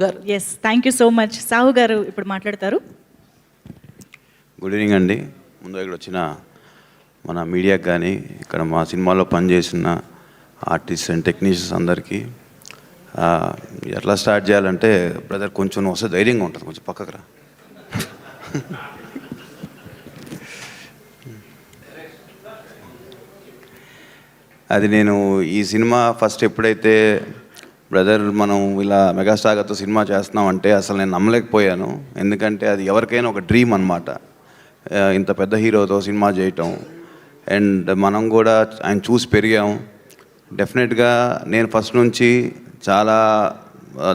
గారు. Yes, thank you so much. Sahu గారు ఇప్పుడు మాట్లాడతారు. గుడ్ ఈవినింగ్ అండి. ముందు ఇక్కడ వచ్చిన మన మీడియాకి కానీ ఇక్కడ మా సినిమాలో పనిచేసిన ఆర్టిస్ట్ అండ్ టెక్నీషియన్స్ అందరికీ ఎట్లా స్టార్ట్ చేయాలంటే బ్రదర్ కొంచెం వస్తే ధైర్యంగా ఉంటుంది, కొంచెం పక్కకు రా. అది నేను ఈ సినిమా ఫస్ట్ ఎప్పుడైతే బ్రదర్ మనం ఇలా మెగాస్టార్తో సినిమా చేస్తున్నామంటే అసలు నేను నమ్మలేకపోయాను. ఎందుకంటే అది ఎవరికైనా ఒక డ్రీమ్ అనమాట, ఇంత పెద్ద హీరోతో సినిమా చేయటం. అండ్ మనం కూడా ఆయన చూసి పెరిగాం. డెఫినెట్గా నేను ఫస్ట్ నుంచి చాలా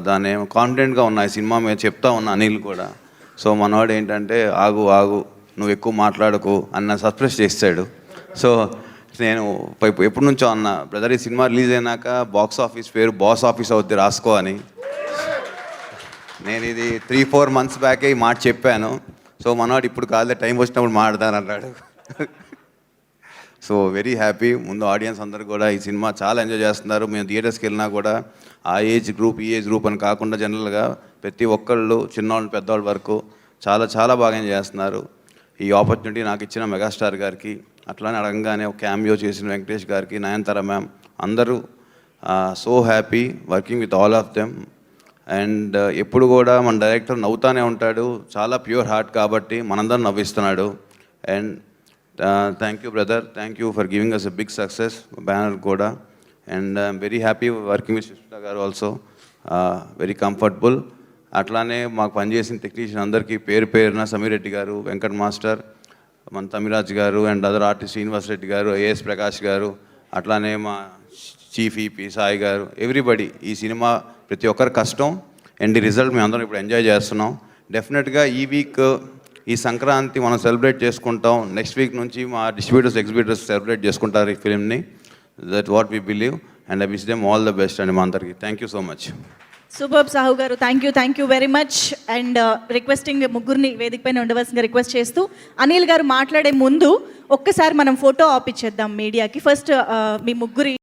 దాన్ని కాన్ఫిడెంట్గా ఉన్నా ఈ సినిమా మీద, చెప్తా ఉన్నా అనిల్ కూడా. సో మనవాడు ఏంటంటే ఆగు ఆగు నువ్వు ఎక్కువ మాట్లాడకు అన్న సస్ప్రెస్ చేస్తాడు. సో నేను ఎప్పటి నుంచో అన్నా, బ్రదర్ ఈ సినిమా రిలీజ్ అయినాక బాక్స్ ఆఫీస్ పేరు బాస్ ఆఫీస్ అవుద్ది రాసుకో అని. నేను ఇది 3-4 months బ్యాకే ఈ మాట చెప్పాను. సో మనవాడు ఇప్పుడు కాదులే టైం వచ్చినప్పుడు మాట్లాడతాను అన్నాడు. So very happy. ముందు ఆడియన్స్ అందరూ కూడా ఈ సినిమా చాలా ఎంజాయ్ చేస్తున్నారు. మేము థియేటర్స్కి వెళ్ళినా కూడా ఆ ఏజ్ గ్రూప్ ఈ ఏజ్ గ్రూప్ అని కాకుండా జనరల్గా ప్రతి ఒక్కళ్ళు చిన్నవాళ్ళు పెద్దవాళ్ళ వరకు చాలా చాలా బాగా ఎంజాయ్ చేస్తున్నారు. ఈ ఆపర్చునిటీ నాకు ఇచ్చిన మెగాస్టార్ గారికి, అట్లానే అడగంగానే ఒక క్యామియో చేసిన వెంకటేష్ గారికి, నయనతార మ్యామ్, అందరూ so happy working with all of them. And ఎప్పుడు కూడా మన డైరెక్టర్ నవ్వుతానే ఉంటాడు, చాలా ప్యూర్ హార్ట్ కాబట్టి మనందరం నవ్విస్తున్నాడు. And thank you brother, thank you for giving us a big success banner కూడా. And I'm very happy working with Sushmita garu also, very comfortable. అట్లానే మాకు పనిచేసిన టెక్నీషియన్ అందరికీ పేరు పేరున సమీర్ రెడ్డి గారు, వెంకట్ మాస్టర్, మన తమిరాజ్ గారు and other artist Srinivas Reddy గారు, ఏఎస్ ప్రకాష్ గారు, అట్లానే మా చీఫ్ ఈపీ సాయి గారు, ఎవ్రీబడి. ఈ సినిమా ప్రతి ఒక్కరి కష్టం అండ్ ఈ రిజల్ట్ మేము అందరం ఇప్పుడు ఎంజాయ్ చేస్తున్నాం. డెఫినెట్గా ఈ వీక్ ఈ సంక్రాంతి మనం సెలబ్రేట్ చేసుకుంటాం. నెక్స్ట్ వీక్ నుంచి మా డిస్ట్రిబ్యూటర్స్ ఎగ్జిబ్యూటర్స్ సెలబ్రేట్ చేసుకుంటారు ఈ ఫిల్మ్ని. That what we believe and I wish them all the best అండి మా అందరికి. Thank you so much. Super Sahu garu, thank you very much. And requesting ముగ్గురిని వేదిక పైన ఉండవలసిందిగా రిక్వెస్ట్ చేస్తూ, అనిల్ గారు మాట్లాడే ముందు ఒక్కసారి మనం ఫోటో ఆప్ ఇచ్చేద్దాం మీడియాకి. ఫస్ట్ మీ ముగ్గురి